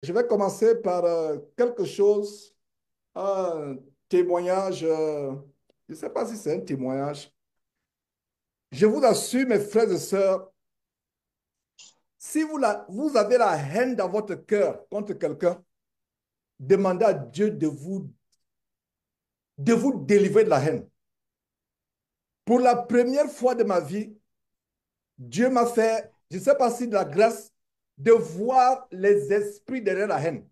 Je vais commencer par quelque chose, un témoignage. Je ne sais pas si c'est un témoignage. Je vous assure, mes frères et sœurs, si vous avez la haine dans votre cœur contre quelqu'un, demandez à Dieu de vous délivrer de la haine. Pour la première fois de ma vie, Dieu m'a fait, je ne sais pas si de la grâce, de voir les esprits derrière la haine.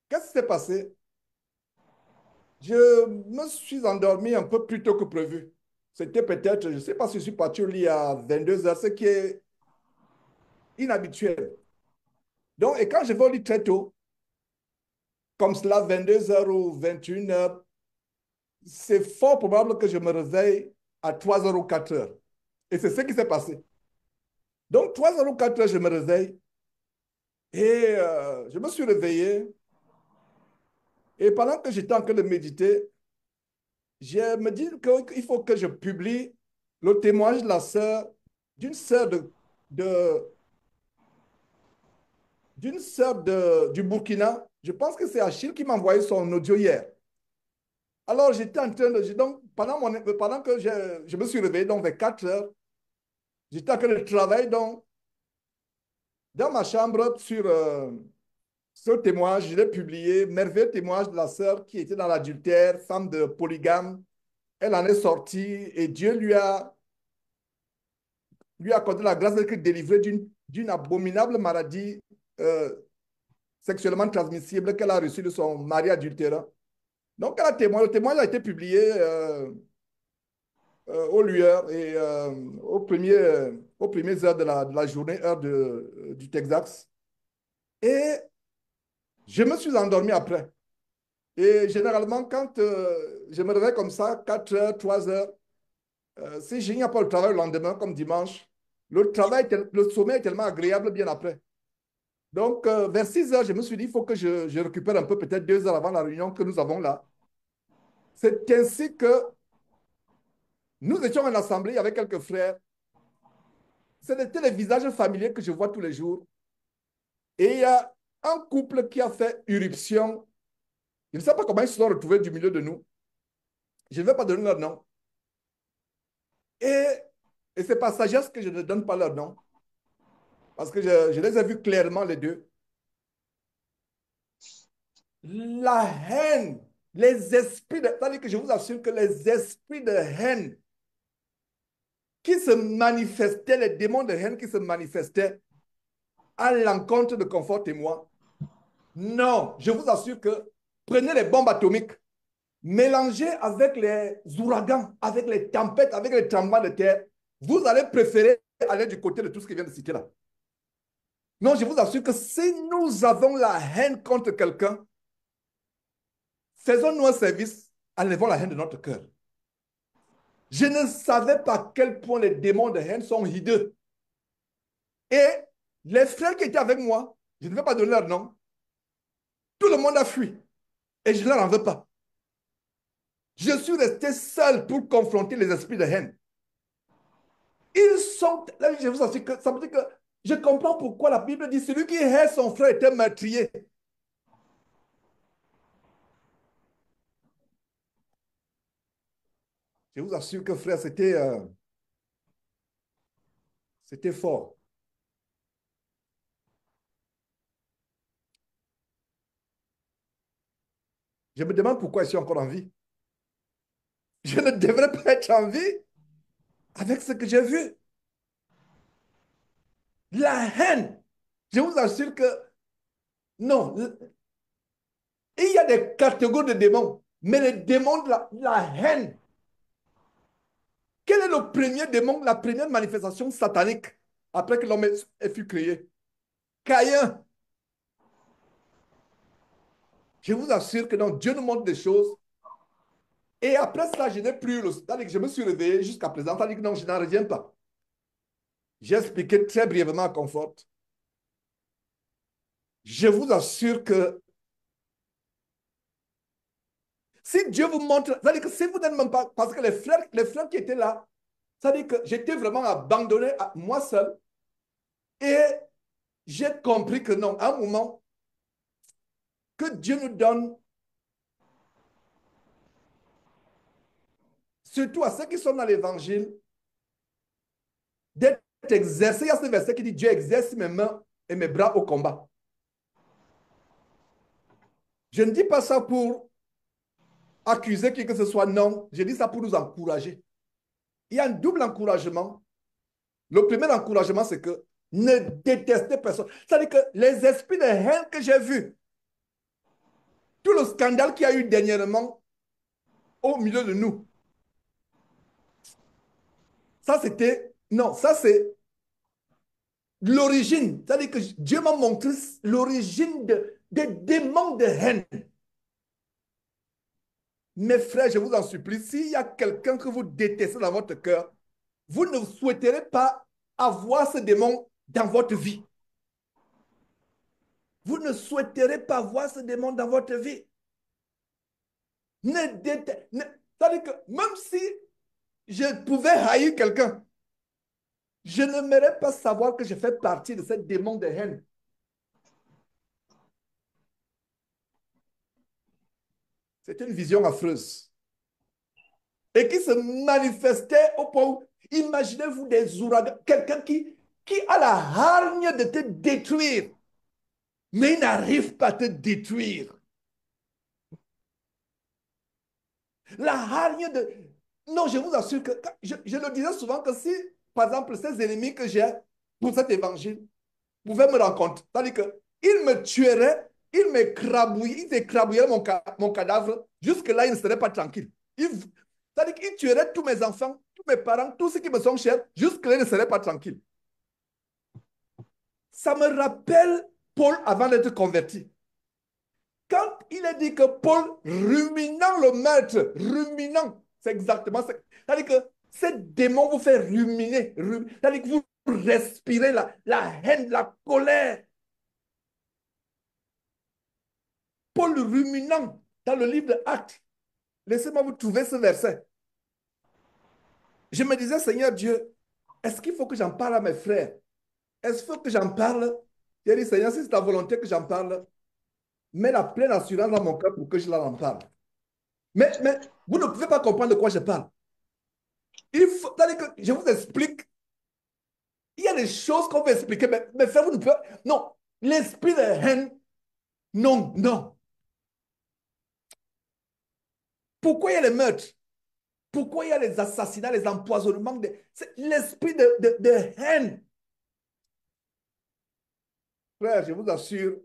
Qu'est-ce qui s'est passé? Je me suis endormi un peu plus tôt que prévu. C'était peut-être, je ne sais pas si je suis parti au lit à 22 heures, ce qui est inhabituel. Donc, et quand je vais au lit très tôt, comme cela, 22 heures ou 21 heures, c'est fort probable que je me réveille à 3 heures ou 4 heures. Et c'est ce qui s'est passé. Donc, 3 heures ou 4 heures, je me réveille et je me suis réveillé. Et pendant que j'étais en train de méditer, je me dis qu'il faut que je publie le témoignage de la sœur, d'une sœur de, du Burkina. Je pense que c'est Achille qui m'a envoyé son audio hier. Alors, j'étais en train de. Donc, pendant que je me suis réveillé, donc vers 4 heures, j'étais en train de travailler dans ma chambre sur ce témoignage. Je l'ai publié, merveilleux témoignage de la sœur qui était dans l'adultère, femme de polygame. Elle en est sortie et Dieu lui a accordé la grâce d'être délivrée d'une abominable maladie euh, sexuellement transmissible qu'elle a reçue de son mari adultérant. Donc, elle a témoigné. Le témoignage a été publié au lueur et aux premières heures de la journée, heure du Texas. Et je me suis endormi après. Et généralement, quand je me réveille comme ça, 4 heures, 3 heures, si je n'y a pas le travail le lendemain, comme dimanche, le sommeil est tellement agréable bien après. Donc, vers 6 heures, je me suis dit, il faut que je récupère un peu, peut-être 2 heures avant la réunion que nous avons là. C'est ainsi que nous étions en assemblée avec quelques frères. C'était les visages familiers que je vois tous les jours. Et il y a un couple qui a fait irruption. Je ne sais pas comment ils se sont retrouvés du milieu de nous. Je ne vais pas donner leur nom. Et, et c'est par sagesse que je ne donne pas leur nom. Parce que je les ai vus clairement, les deux. La haine, les esprits de... C'est-à-dire que je vous assure que les esprits de haine qui se manifestaient, les démons de haine qui se manifestaient à l'encontre de Confort et moi, non, je vous assure que prenez les bombes atomiques, mélangez avec les ouragans, avec les tempêtes, avec les tremblements de terre, vous allez préférer aller du côté de tout ce qui vient de citer là. Non, je vous assure que si nous avons la haine contre quelqu'un, faisons-nous un service, enlevons la haine de notre cœur. Je ne savais pas à quel point les démons de haine sont hideux. Et les frères qui étaient avec moi, je ne vais pas donner leur nom, tout le monde a fui. Et je ne leur en veux pas. Je suis resté seul pour confronter les esprits de haine. Ils sont, là, je vous assure que ça veut dire que je comprends pourquoi la Bible dit celui qui hait son frère est un meurtrier. Je vous assure que frère, c'était fort. Je me demande pourquoi je suis encore en vie. Je ne devrais pas être en vie avec ce que j'ai vu. La haine. Je vous assure que non. Il y a des catégories de démons, mais les démons de la haine. Quel est le premier démon, la première manifestation satanique après que l'homme fut créé? Caïn. Je vous assure que non, Dieu nous montre des choses. Et après ça, je n'ai plus le. C'est-à-dire que je me suis réveillé jusqu'à présent. C'est-à-dire que non, je n'en reviens pas. J'ai expliqué très brièvement à Confort. Je vous assure que si Dieu vous montre, c'est-à-dire que si vous n'êtes même pas, parce que les frères qui étaient là, c'est-à-dire que j'étais vraiment abandonné à moi seul et j'ai compris que non, à un moment, que Dieu nous donne, surtout à ceux qui sont dans l'évangile, d'être exercés. Il y a ce verset qui dit Dieu exerce mes mains et mes bras au combat. Je ne dis pas ça pour accuser qui que ce soit, non. Je dis ça pour nous encourager. Il y a un double encouragement. Le premier encouragement, c'est que ne détestez personne. C'est-à-dire que les esprits de haine que j'ai vus, tout le scandale qu'il y a eu dernièrement au milieu de nous, ça c'était, non, ça c'est l'origine. C'est-à-dire que Dieu m'a montré l'origine des démons de haine. Mes frères, je vous en supplie, s'il y a quelqu'un que vous détestez dans votre cœur, vous ne souhaiterez pas avoir ce démon dans votre vie. Vous ne souhaiterez pas voir ce démon dans votre vie. C'est-à-dire que même si je pouvais haïr quelqu'un, je n'aimerais pas savoir que je fais partie de ce démon de haine. C'est une vision affreuse. Et qui se manifestait au point où, imaginez-vous des ouragans, quelqu'un qui a la hargne de te détruire, mais il n'arrive pas à te détruire. La hargne de... Non, je vous assure que, je le disais souvent que si, par exemple, ces ennemis que j'ai pour cet évangile pouvaient me rencontrer, c'est-à-dire qu'ils me tueraient, ils écrabouilleraient mon cadavre, jusque-là, ils ne seraient pas tranquilles. C'est-à-dire qu'ils tueraient tous mes enfants, tous mes parents, tous ceux qui me sont chers, jusque-là, ils ne seraient pas tranquilles. Ça me rappelle Paul avant d'être converti. Quand il a dit que Paul, ruminant le maître, ruminant, c'est exactement ça. C'est-à-dire que ce démon vous fait ruminer. C'est-à-dire que vous respirez la haine, la colère. Paul ruminant dans le livre de Actes. Laissez-moi vous trouver ce verset. Je me disais, Seigneur Dieu, est-ce qu'il faut que j'en parle à mes frères? Est-ce qu'il faut que j'en parle? J'ai dit, Seigneur, si c'est ta volonté que j'en parle, mets la pleine assurance dans mon cœur pour que je l'en parle. Mais vous ne pouvez pas comprendre de quoi je parle. Il faut, que je vous explique. Il y a des choses qu'on peut expliquer, mais frère, vous ne pouvez. Non, l'esprit de haine, non, non. Pourquoi il y a les meurtres? Pourquoi il y a les assassinats, les empoisonnements? C'est l'esprit de haine. Frère, je vous assure,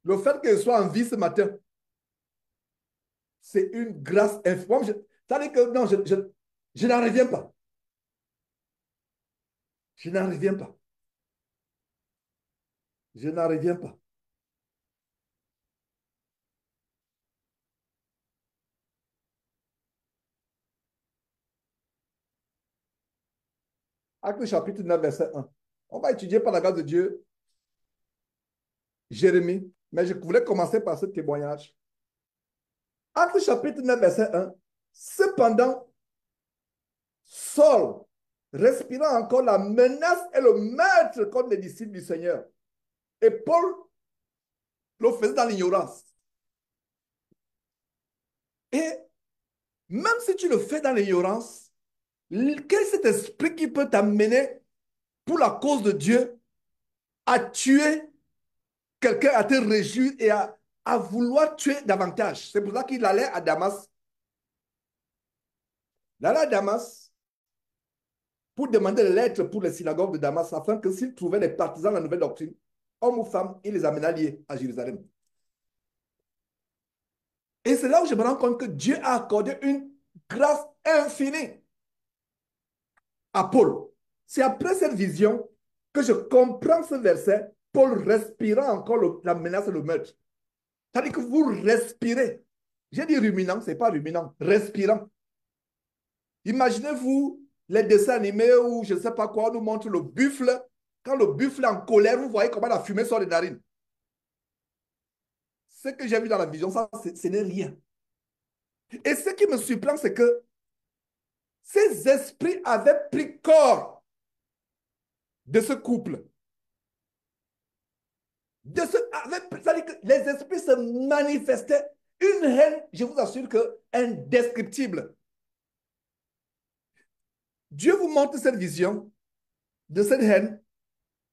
le fait que je sois en vie ce matin, c'est une grâce infinie. C'est-à-dire que non, je n'en reviens pas. Je n'en reviens pas. Je n'en reviens pas. Acte chapitre 9, verset 1. On va étudier par la grâce de Dieu Jérémie, mais je voulais commencer par ce témoignage. Acte chapitre 9, verset 1. Cependant, Saul, respirant encore la menace et le maître contre les disciples du Seigneur. Et Paul le faisait dans l'ignorance. Et même si tu le fais dans l'ignorance, quel est cet esprit qui peut t'amener pour la cause de Dieu à tuer quelqu'un, à te réjouir et à vouloir tuer davantage? C'est pour ça qu'il allait à Damas. Il allait à Damas pour demander l'être pour les synagogues de Damas, afin que s'il trouvait les partisans de la nouvelle doctrine, hommes ou femmes, il les amena liés à Jérusalem. Et c'est là où je me rends compte que Dieu a accordé une grâce infinie à Paul. C'est après cette vision que je comprends ce verset, Paul respirant encore la menace et le meurtre. C'est-à-dire que vous respirez. J'ai dit ruminant, ce n'est pas ruminant, respirant. Imaginez-vous les dessins animés où je ne sais pas quoi, on nous montre le buffle. Quand le buffle est en colère, vous voyez comment la fumée sort des narines. Ce que j'ai vu dans la vision, ça, ce n'est rien. Et ce qui me surprend, c'est que ces esprits avaient pris corps de ce couple. C'est-à-dire que les esprits se manifestaient. Une haine, je vous assure que indescriptible. Dieu vous montre cette vision de cette haine.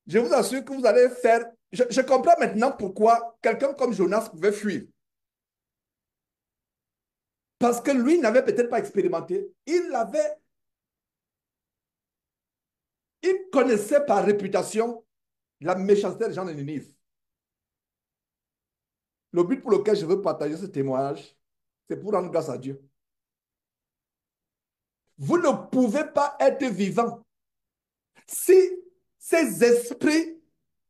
Je vous assure que vous allez faire. Je comprends maintenant pourquoi quelqu'un comme Jonas pouvait fuir. Parce que lui n'avait peut-être pas expérimenté. Il connaissait par réputation la méchanceté des gens de Ninive. Le but pour lequel je veux partager ce témoignage, c'est pour rendre grâce à Dieu. Vous ne pouvez pas être vivant si ces esprits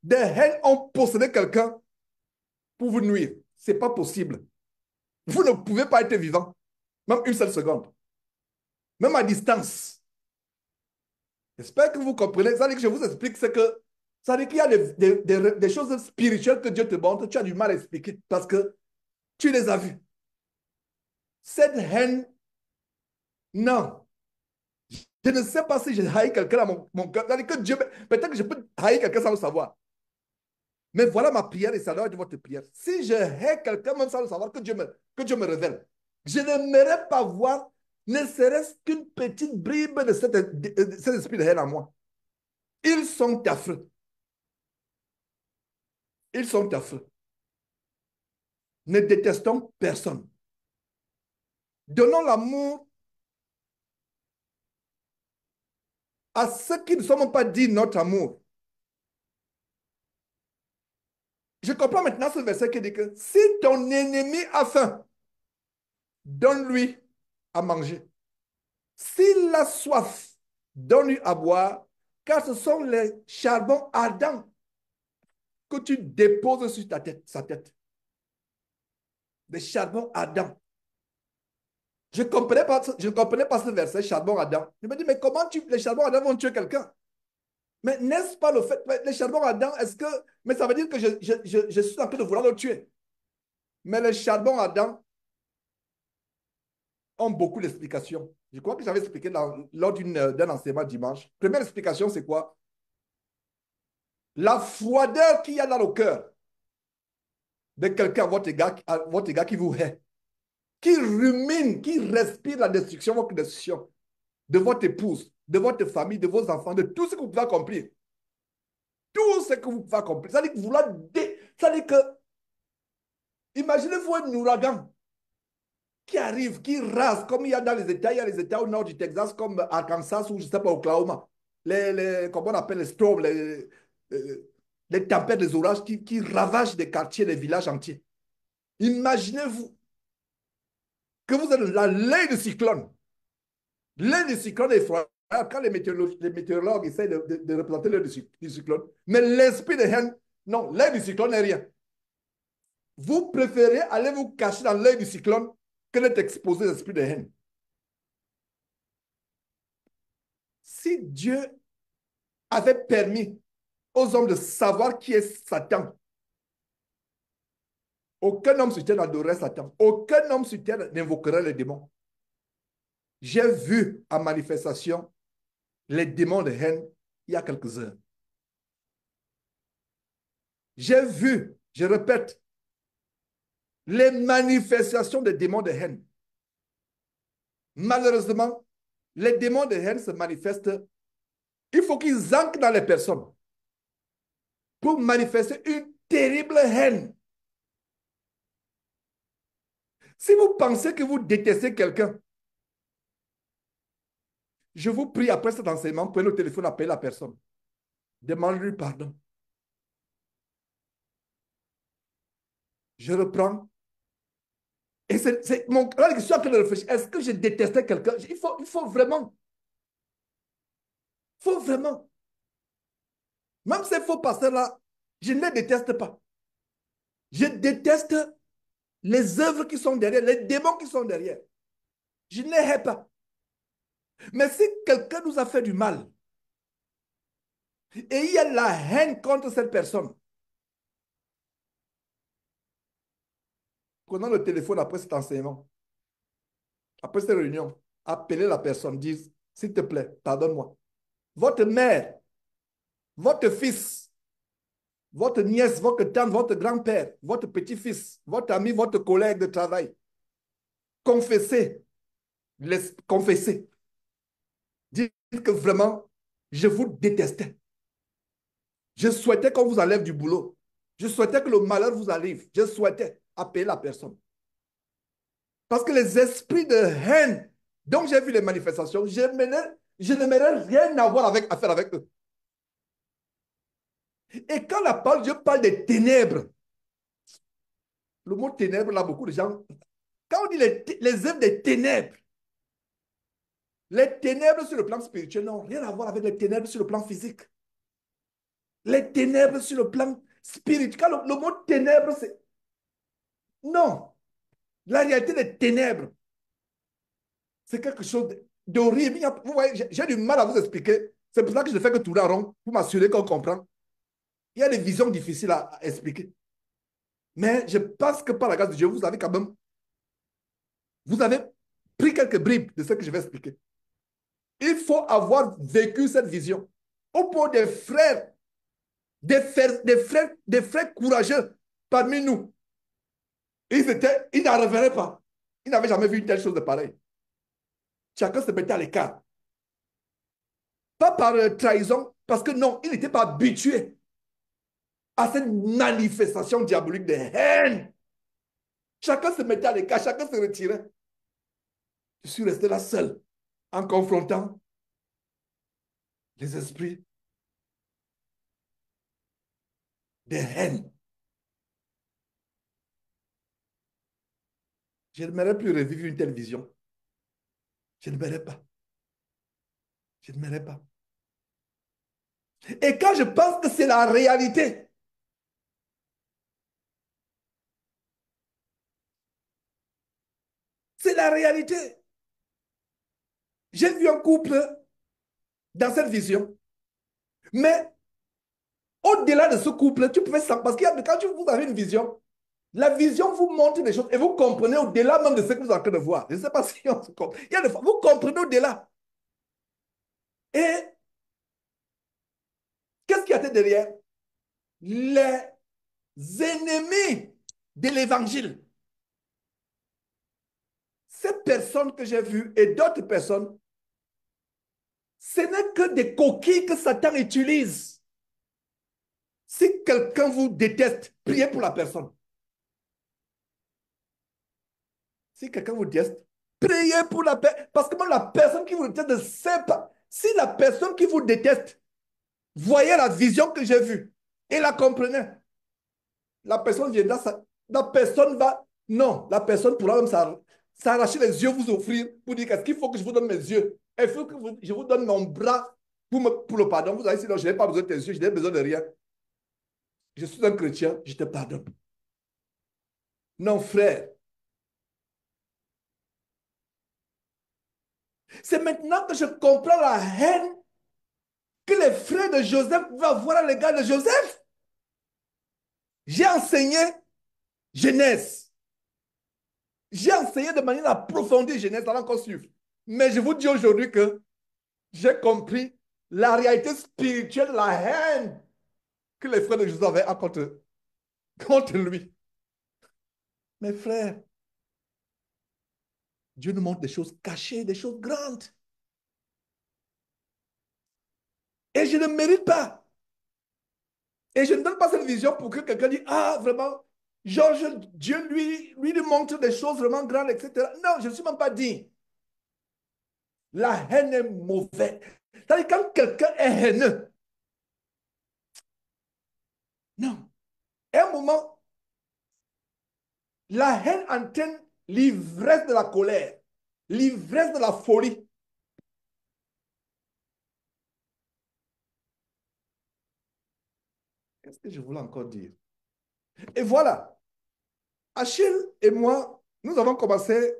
de haine ont possédé quelqu'un pour vous nuire. Ce n'est pas possible. Vous ne pouvez pas être vivant, même une seule seconde, même à distance. J'espère que vous comprenez. Ça veut dire que je vous explique, c'est que ça veut dire qu'il y a des choses spirituelles que Dieu te montre, tu as du mal à expliquer parce que tu les as vues. Cette haine, non. Je ne sais pas si j'ai haï quelqu'un dans mon cœur. C'est-à-dire que Dieu, peut-être que je peux haïr quelqu'un sans le savoir. Mais voilà ma prière et ça doit être votre prière. Si je hais quelqu'un même sans le savoir, que Dieu me révèle. Je n'aimerais pas voir ne serait-ce qu'une petite bribe de cet esprit de haine en moi. Ils sont affreux. Ils sont affreux. Ne détestons personne. Donnons l'amour à ceux qui ne sont pas dit notre amour. Je comprends maintenant ce verset qui dit que si ton ennemi a faim, donne-lui à manger. S'il a soif, donne-lui à boire, car ce sont les charbons ardents que tu déposes sur sa tête. Des charbons ardents. Je ne comprenais pas ce verset, charbon ardent. Je me dis, mais comment les charbons ardents vont tuer quelqu'un? Mais n'est-ce pas le fait, les charbons ardents, mais ça veut dire que je suis en train de vouloir le tuer. Mais les charbons ardents ont beaucoup d'explications. Je crois que j'avais expliqué lors d'un enseignement dimanche. Première explication, c'est quoi? La froideur qu'il y a dans le cœur de quelqu'un, votre gars qui vous hait, qui rumine, qui respire la destruction, votre destruction, de votre épouse, de votre famille, de vos enfants, de tout ce que vous pouvez accomplir. Tout ce que vous pouvez accomplir. Ça veut dire que ça veut dire que, imaginez-vous un ouragan qui arrive, qui rase, comme il y a dans les États, il y a les États au nord du Texas, comme Arkansas ou je ne sais pas, Oklahoma. Comment on appelle les storms, les tempêtes, les orages qui ravagent des quartiers, des villages entiers. Imaginez-vous que vous êtes la l'œil du cyclone. L'œil du cyclone est effroyable quand les météorologues essayent de représenter l'œil du cyclone. Mais l'esprit de haine, non, l'œil du cyclone n'est rien. Vous préférez aller vous cacher dans l'œil du cyclone que d'être exposé à l'esprit de haine. Si Dieu avait permis aux hommes de savoir qui est Satan, aucun homme sur terre n'adorerait Satan. Aucun homme sur terre n'invoquerait les démons. J'ai vu en manifestation les démons de haine il y a quelques heures. J'ai vu, je répète, les manifestations des démons de haine. Malheureusement, les démons de haine se manifestent. Il faut qu'ils ancrent dans les personnes pour manifester une terrible haine. Si vous pensez que vous détestez quelqu'un, je vous prie après cet enseignement, prenez le téléphone, appelez la personne. Demande-lui pardon. Je reprends. Et c'est mon cœur qui suis en train de réfléchir. Est-ce que je détestais quelqu'un? Il faut vraiment. Il faut vraiment. Même ces faux pasteurs-là, je ne les déteste pas. Je déteste les œuvres qui sont derrière, les démons qui sont derrière. Je ne les hais pas. Mais si quelqu'un nous a fait du mal, et il y a la haine contre cette personne, prenons le téléphone après cet enseignement, après cette réunion, appelez la personne, dites, s'il te plaît, pardonne-moi. Votre mère, votre fils, votre nièce, votre tante, votre grand-père, votre petit-fils, votre ami, votre collègue de travail. Confessez, confessez. Dites que vraiment, je vous détestais. Je souhaitais qu'on vous enlève du boulot. Je souhaitais que le malheur vous arrive. Je souhaitais appeler la personne. Parce que les esprits de haine dont j'ai vu les manifestations, je n'aimerais rien avoir à faire avec eux. Et quand la parole de Dieu parle des ténèbres, le mot ténèbres, là, beaucoup de gens, quand on dit les œuvres des ténèbres, les ténèbres sur le plan spirituel n'ont rien à voir avec les ténèbres sur le plan physique. Les ténèbres sur le plan spirituel. Quand le mot ténèbres, c'est... Non. La réalité des ténèbres, c'est quelque chose d'horrible. Vous voyez, j'ai du mal à vous expliquer. C'est pour ça que je ne fais que tourner en rond pour m'assurer qu'on comprend. Il y a des visions difficiles à expliquer. Mais je pense que par la grâce de Dieu, vous avez quand même... Vous avez pris quelques bribes de ce que je vais expliquer. Il faut avoir vécu cette vision. Au point des frères courageux parmi nous. Ils n'en revenaient pas. Ils n'avaient jamais vu une telle chose de pareille. Chacun se mettait à l'écart. Pas par trahison, parce que non, il n'était pas habitué à cette manifestation diabolique de haine. Chacun se mettait à l'écart, chacun se retirait. Je suis resté là seul, en confrontant les esprits de haine. Je n'aimerais plus revivre une telle vision. Je n'aimerais pas. Je n'aimerais pas. Et quand je pense que c'est la réalité, c'est la réalité. J'ai vu un couple dans cette vision. Mais au-delà de ce couple, tu pouvais savoir, parce que quand vous avez une vision, la vision vous montre des choses et vous comprenez au-delà même de ce que vous êtes en train de voir. Je ne sais pas si on se comprend. Il y a des fois, vous comprenez au-delà. Et qu'est-ce qui y a derrière? Les ennemis de l'évangile. Ces personnes que j'ai vues et d'autres personnes, ce n'est que des coquilles que Satan utilise. Si quelqu'un vous déteste, priez pour la personne. Si quelqu'un vous déteste, priez pour la personne. Parce que même la personne qui vous déteste ne sait pas. Si la personne qui vous déteste voyait la vision que j'ai vue et la comprenait, la personne viendra, la personne va, non, la personne pourra même s'arracher les yeux, vous offrir pour dire qu'est-ce qu'il faut que je vous donne mes yeux. Il faut que je vous donne mon bras pour le pardon. Vous allez dire, non, je n'ai pas besoin de tes yeux, je n'ai besoin de rien. Je suis un chrétien, je te pardonne. Non, frère. C'est maintenant que je comprends la haine que les frères de Joseph vont avoir à l'égard de Joseph. J'ai enseigné Genèse. J'ai enseigné de manière approfondie Genèse avant qu'on suive. Mais je vous dis aujourd'hui que j'ai compris la réalité spirituelle, la haine que les frères de Joseph avaient contre lui. Mes frères, Dieu nous montre des choses cachées, des choses grandes. Et je ne mérite pas. Et je ne donne pas cette vision pour que quelqu'un dise, ah, vraiment, Georges, Dieu lui montre des choses vraiment grandes, etc. Non, je ne suis même pas dit. La haine est mauvaise. C'est-à-dire quand quelqu'un est haineux, non. À un moment, la haine entraîne l'ivresse de la colère, l'ivresse de la folie. Qu'est-ce que je voulais encore dire? Et voilà, Achille et moi, nous avons commencé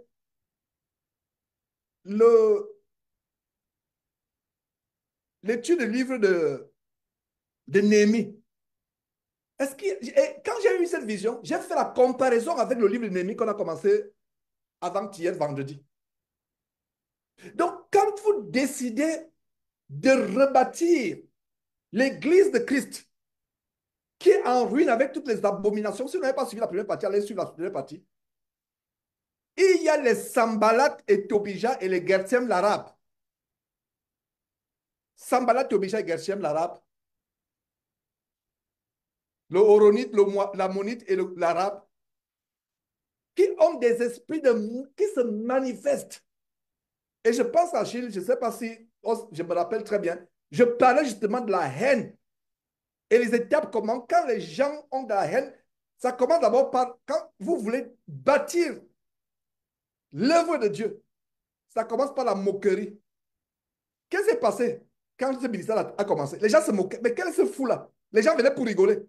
l'étude du livre de Néhémie. Quand j'ai eu cette vision, j'ai fait la comparaison avec le livre de Néhémie qu'on a commencé avant-hier, vendredi. Donc, quand vous décidez de rebâtir l'Église de Christ, qui est est en ruine avec toutes les abominations. Si vous n'avez pas suivi la première partie, allez suivre la deuxième partie. Il y a les Sambalat et Tobija et les Gertsem l'arabe. Sambalat, Tobija et Gertsem l'arabe. Le Horonite, l'Ammonite et l'arabe. Qui ont des esprits qui se manifestent. Et je pense à Achille, je ne sais pas si je me rappelle très bien, je parlais justement de la haine. Et les étapes, comment, quand les gens ont de la haine, ça commence d'abord par, quand vous voulez bâtir l'œuvre de Dieu, ça commence par la moquerie. Qu'est-ce qui s'est passé quand ce ministère a commencé? Les gens se moquaient. Mais quel est ce fou-là? Les gens venaient pour rigoler.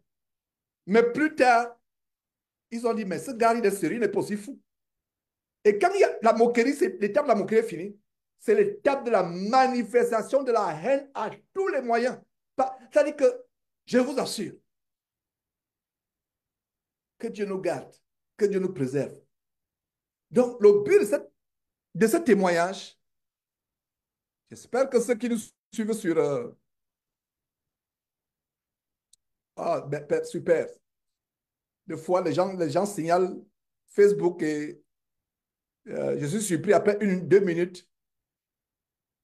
Mais plus tard, ils ont dit, mais ce gars, il est sérieux, il n'est pas aussi fou. Et quand il y a la moquerie, l'étape de la moquerie est finie. C'est l'étape de la manifestation de la haine à tous les moyens. C'est-à-dire que, je vous assure, que Dieu nous garde, que Dieu nous préserve. Donc, le but de ce témoignage, j'espère que ceux qui nous suivent sur... super. Des fois, les gens signalent Facebook et je suis surpris, après 1, 2 minutes,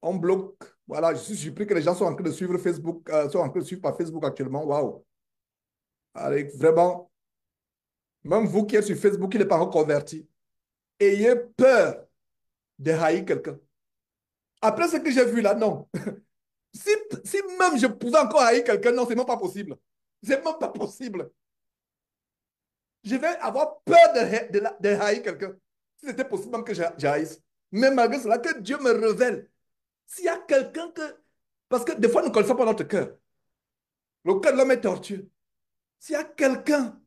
on bloque. Voilà, je suis surpris que les gens sont en train de suivre Facebook, sont en train de suivre par Facebook actuellement. Waouh! Avec vraiment, même vous qui êtes sur Facebook, qui n'est pas reconverti, ayez peur de haïr quelqu'un. Après ce que j'ai vu là, non. Si, si même je pouvais encore haïr quelqu'un, non, c'est même pas possible. C'est même pas possible. Je vais avoir peur de haïr quelqu'un. Si c'était possible même que j'haïsse. Mais malgré cela, que Dieu me révèle. S'il y a quelqu'un que... Parce que des fois, nous ne connaissons pas notre cœur. Le cœur de l'homme est tortueux. S'il y a quelqu'un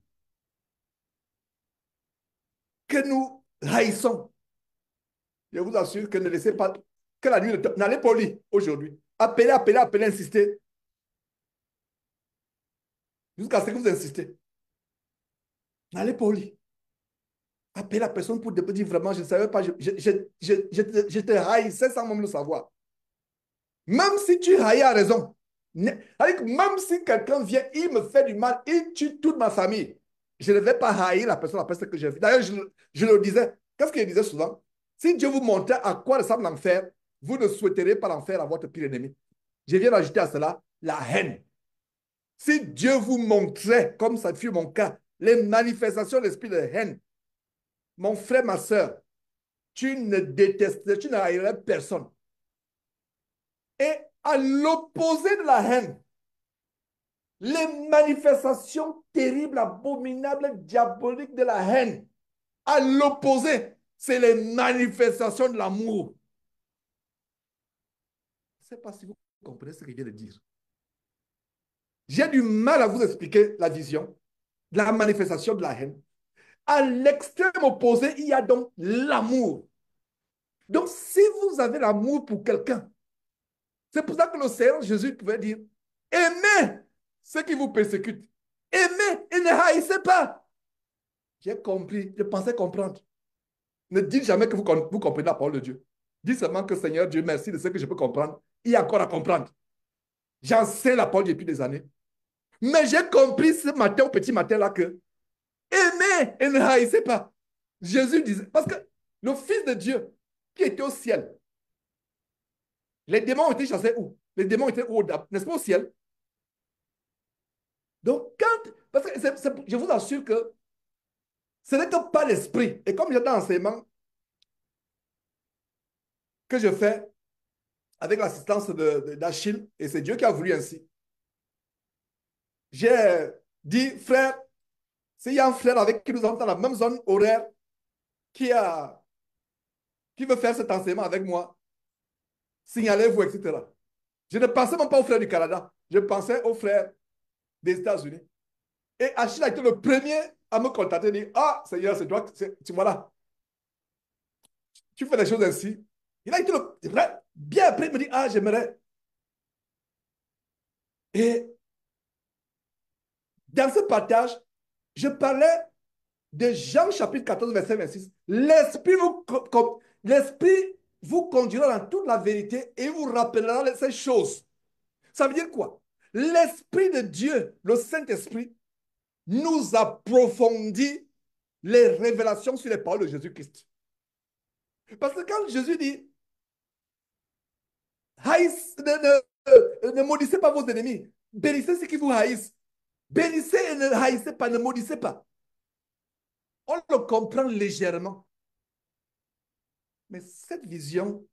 que nous haïssons, je vous assure que ne laissez pas... Que la nuit, n'allez pas au lit aujourd'hui. Appelez, appelez, appelez, insistez. Jusqu'à ce que vous insistez. N'allez pas au lit. Appelez la personne pour te dire vraiment, je ne savais pas, je te haïssais sans même le savoir. Même si tu haïs à raison, même si quelqu'un vient, il me fait du mal, il tue toute ma famille, je ne vais pas haïr la personne après ce que j'ai vu. D'ailleurs, je le disais, qu'est-ce qu'il disait souvent? Si Dieu vous montrait à quoi ressemble l'enfer, vous ne souhaiteriez pas l'enfer à votre pire ennemi. Je viens d'ajouter à cela la haine. Si Dieu vous montrait, comme ça fut mon cas, les manifestations de l'esprit de haine, mon frère, ma soeur, tu ne détesterais, tu ne haïrais personne. Et à l'opposé de la haine, les manifestations terribles, abominables, diaboliques de la haine, à l'opposé, c'est les manifestations de l'amour. Je ne sais pas si vous comprenez ce que je viens de dire. J'ai du mal à vous expliquer la vision de la manifestation de la haine. À l'extrême opposé, il y a donc l'amour. Donc, si vous avez l'amour pour quelqu'un, c'est pour ça que le Seigneur Jésus pouvait dire, aimez ceux qui vous persécutent. Aimez et ne haïssez pas. J'ai compris, je pensais comprendre. Ne dites jamais que vous comprenez la parole de Dieu. Dites seulement que Seigneur Dieu, merci de ce que je peux comprendre. Il y a encore à comprendre. J'enseigne la parole depuis des années. Mais j'ai compris ce matin, au petit matin là, que aimez et ne haïssez pas. Jésus disait, parce que le Fils de Dieu qui était au ciel, les démons ont été chassés où? Les démons étaient où, n'est-ce pas, au ciel? Donc, parce que je vous assure que ce n'est que pas l'esprit. Et comme j'ai dans l'enseignement que je fais avec l'assistance d'Achille, et c'est Dieu qui a voulu ainsi, j'ai dit, frère, s'il y a un frère avec qui nous sommes dans la même zone horaire qui veut faire cet enseignement avec moi, signalez-vous, etc. Je ne pensais même pas au frère du Canada, je pensais au frère des États-Unis. Et Achille a été le premier à me contacter et dire, ah, Seigneur, c'est toi, tu vois là, tu fais des choses ainsi. Il a été bien après, il me dit, ah, j'aimerais. Et dans ce partage, je parlais de Jean chapitre 14, verset 26. L'Esprit vous conduira dans toute la vérité et vous rappellera ces choses. Ça veut dire quoi? L'Esprit de Dieu, le Saint-Esprit, nous approfondit les révélations sur les paroles de Jésus-Christ. Parce que quand Jésus dit, haïs, ne maudissez pas vos ennemis, bénissez ceux qui vous haïssent, bénissez et ne haïssez pas, ne maudissez pas. On le comprend légèrement. Mais cette vision,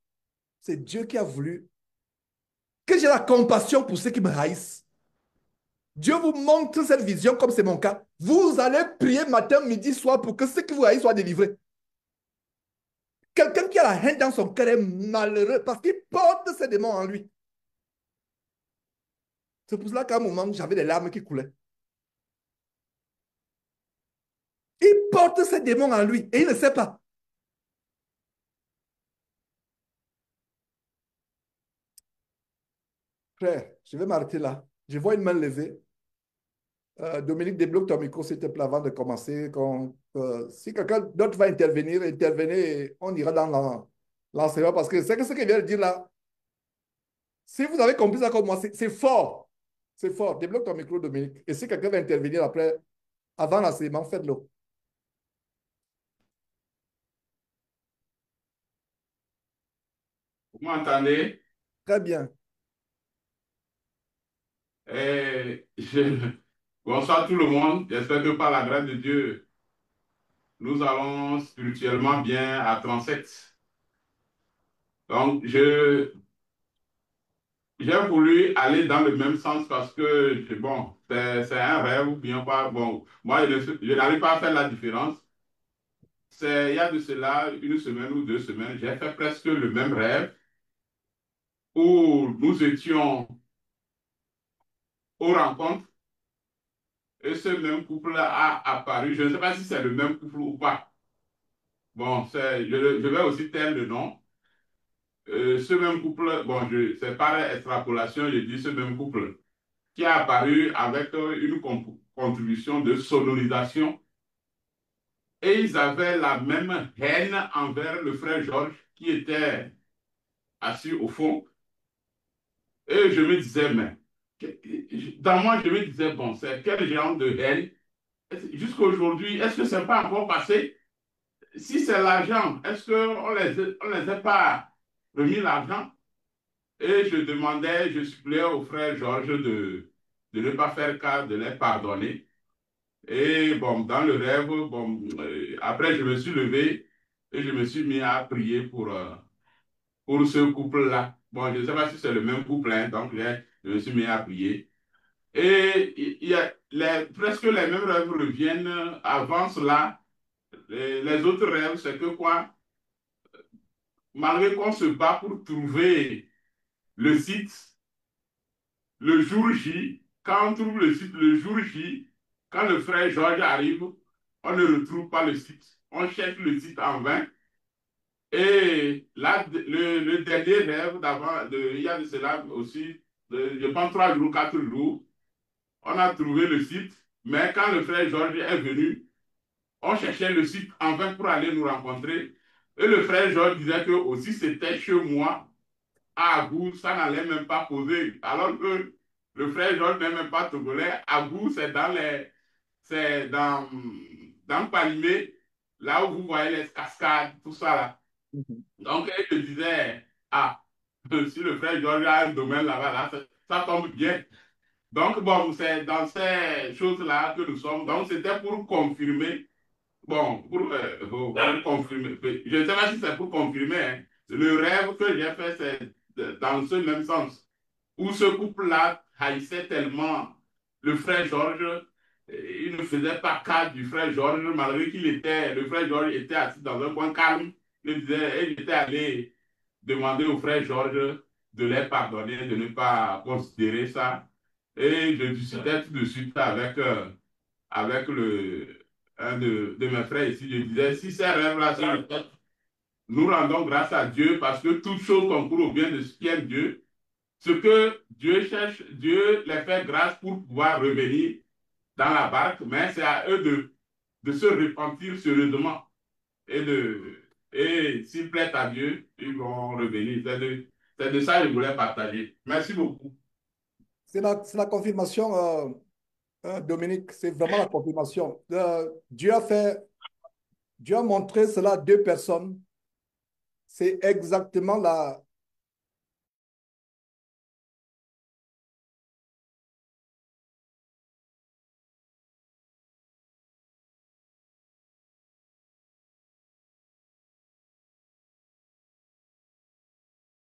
c'est Dieu qui a voulu que j'ai la compassion pour ceux qui me haïssent. Dieu vous montre cette vision comme c'est mon cas. Vous allez prier matin, midi, soir pour que ceux qui vous haïssent soient délivrés. Quelqu'un qui a la haine dans son cœur est malheureux parce qu'il porte ses démons en lui. C'est pour cela qu'à un moment, j'avais des larmes qui coulaient. Il porte ses démons en lui et il ne sait pas. Frère, je vais m'arrêter là. Je vois une main levée. Dominique, débloque ton micro, s'il te plaît, avant de commencer. Si quelqu'un d'autre va intervenir, intervenez et on ira dans l'enseignement parce que c'est que ce qu'il vient de dire là, si vous avez compris ça comme moi, c'est fort. C'est fort. Débloque ton micro, Dominique. Et si quelqu'un va intervenir après, avant l'enseignement, faites-le. Vous m'entendez? Très bien. Bonsoir tout le monde. J'espère que par la grâce de Dieu, nous allons spirituellement bien à 37. Donc, j'ai voulu aller dans le même sens parce que, bon, c'est un rêve ou bien pas. Bon, moi, je n'arrive pas à faire la différence. Il y a de cela une semaine ou 2 semaines, j'ai fait presque le même rêve où nous étions aux rencontres et ce même couple a apparu. Je ne sais pas si c'est le même couple ou pas. Bon, je vais aussi taire le nom. Ce même couple, bon, c'est par extrapolation, je dis ce même couple qui a apparu avec une contribution de sonorisation et ils avaient la même haine envers le frère Georges qui était assis au fond. Et je me disais, mais dans moi, je me disais, bon, c'est quel genre de haine? Jusqu'à aujourd'hui, est-ce que c'est pas encore passé? Si c'est l'argent, est-ce on les a pas remis l'argent? Et je demandais, je suppliais au frère Georges de ne pas faire cas, de les pardonner. Et bon, dans le rêve, bon, après je me suis levé et je me suis mis à prier pour ce couple-là. Bon, je ne sais pas si c'est le même couple, hein, donc je me suis mis à prier. Et il y a presque les mêmes rêves reviennent avant cela. Les autres rêves, c'est que quoi, malgré qu'on se bat pour trouver le site, le jour J, quand on trouve le site le jour J, quand le frère Georges arrive, on ne retrouve pas le site. On cherche le site en vain. Et là, le dernier rêve d'avant, il y a de cela aussi, je pense 3 jours, 4 jours, on a trouvé le site, mais quand le frère Georges est venu, on cherchait le site en vain pour aller nous rencontrer. Et le frère Georges disait que aussi c'était chez moi, à Agou, ça n'allait même pas poser. Alors que le frère Georges n'est même pas togolais. Agou, c'est dans Palimé, là où vous voyez les cascades, tout ça là. Mhm. Donc, elle me disait, ah, si le frère Georges a un domaine là-bas, là, ça tombe bien. Donc, bon, c'est dans ces choses-là que nous sommes. Donc, c'était pour confirmer. Bon, pour confirmer, je ne sais pas si c'est pour confirmer, hein. Le rêve que j'ai fait, c'est dans ce même sens, où ce couple-là haïssait tellement le frère Georges, il ne faisait pas cas du frère Georges, malgré le frère Georges était assis dans un coin calme, il était allé demander au frère Georges de les pardonner, de ne pas considérer ça. Et je discutais tout de suite avec un de mes frères ici, je disais, si ces rêves-là sont le fait, nous rendons grâce à Dieu parce que toute chose concourt au bien de ce qui aime Dieu. Ce que Dieu cherche, Dieu les fait grâce pour pouvoir revenir dans la barque, mais c'est à eux de se repentir sérieusement et s'ils plaît à Dieu, ils vont revenir. C'est de ça que je voulais partager. Merci beaucoup. C'est la confirmation. Dominique, c'est vraiment la confirmation. Dieu a montré cela à deux personnes. C'est exactement la.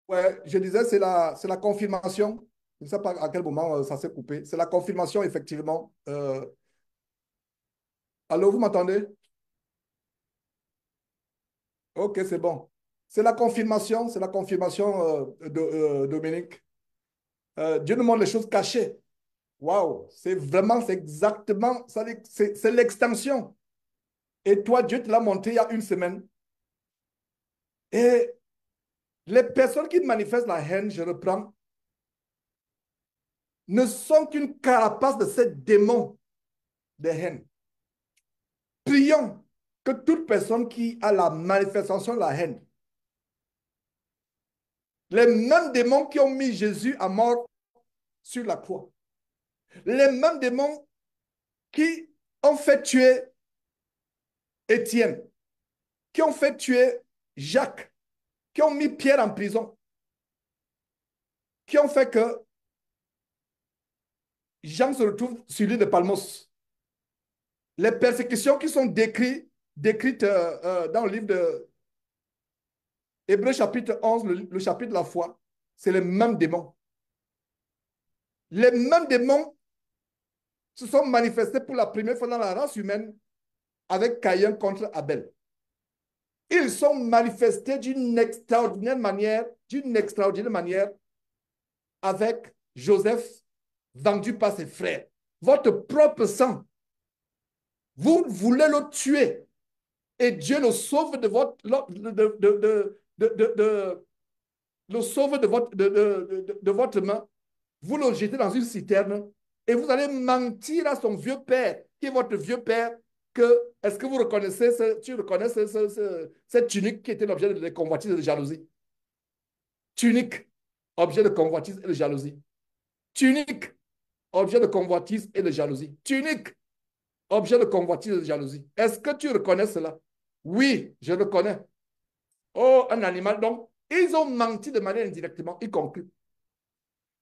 Ouais, je disais, c'est la confirmation. Je ne sais pas à quel moment ça s'est coupé. C'est la confirmation, effectivement. Allô, vous m'entendez? Ok, c'est bon. C'est la confirmation, Dominique. Dieu nous montre les choses cachées. Waouh, c'est exactement, c'est l'extension. Et toi, Dieu te l'a montré il y a une semaine. Et les personnes qui manifestent la haine, je reprends, ne sont qu'une carapace de ces démons de haine. Prions que toute personne qui a la manifestation de la haine, les mêmes démons qui ont mis Jésus à mort sur la croix, les mêmes démons qui ont fait tuer Étienne, qui ont fait tuer Jacques, qui ont mis Pierre en prison, qui ont fait que Jean se retrouve sur l'île de Palmos. Les persécutions qui sont décrites dans le livre de Hébreux chapitre 11, le chapitre de la foi, c'est les mêmes démons. Les mêmes démons se sont manifestés pour la première fois dans la race humaine avec Caïn contre Abel. Ils sont manifestés d'une extraordinaire manière avec Joseph vendu par ses frères. Votre propre sang, vous voulez le tuer et Dieu le sauve de votre, le sauve de votre main. Vous le jetez dans une citerne et vous allez mentir à son vieux père, qui est votre vieux père, que est-ce que vous reconnaissez, tu reconnais cette tunique qui était l'objet de convoitise et de jalousie? Tunique, objet de convoitise et de jalousie. Tunique, objet de convoitise et de jalousie. Tunique, objet de convoitise et de jalousie. Est-ce que tu reconnais cela? Oui, je le connais. Oh, un animal. Donc, ils ont menti de manière indirectement, y conclut.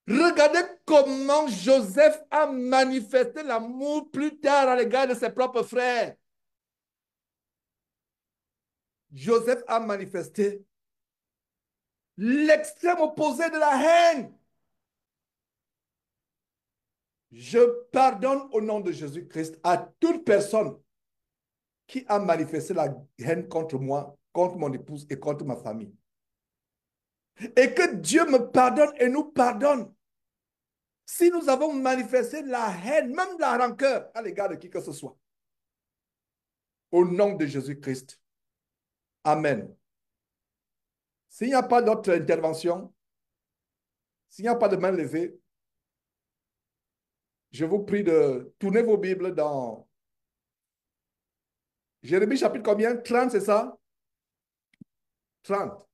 Regardez comment Joseph a manifesté l'amour plus tard à l'égard de ses propres frères. Joseph a manifesté l'extrême opposé de la haine. Je pardonne au nom de Jésus-Christ à toute personne qui a manifesté la haine contre moi, contre mon épouse et contre ma famille. Et que Dieu me pardonne et nous pardonne. Si nous avons manifesté la haine, même la rancœur à l'égard de qui que ce soit. Au nom de Jésus-Christ. Amen. S'il n'y a pas d'autre intervention, s'il n'y a pas de main levée, je vous prie de tourner vos Bibles dans Jérémie chapitre combien? 30, c'est ça? 30.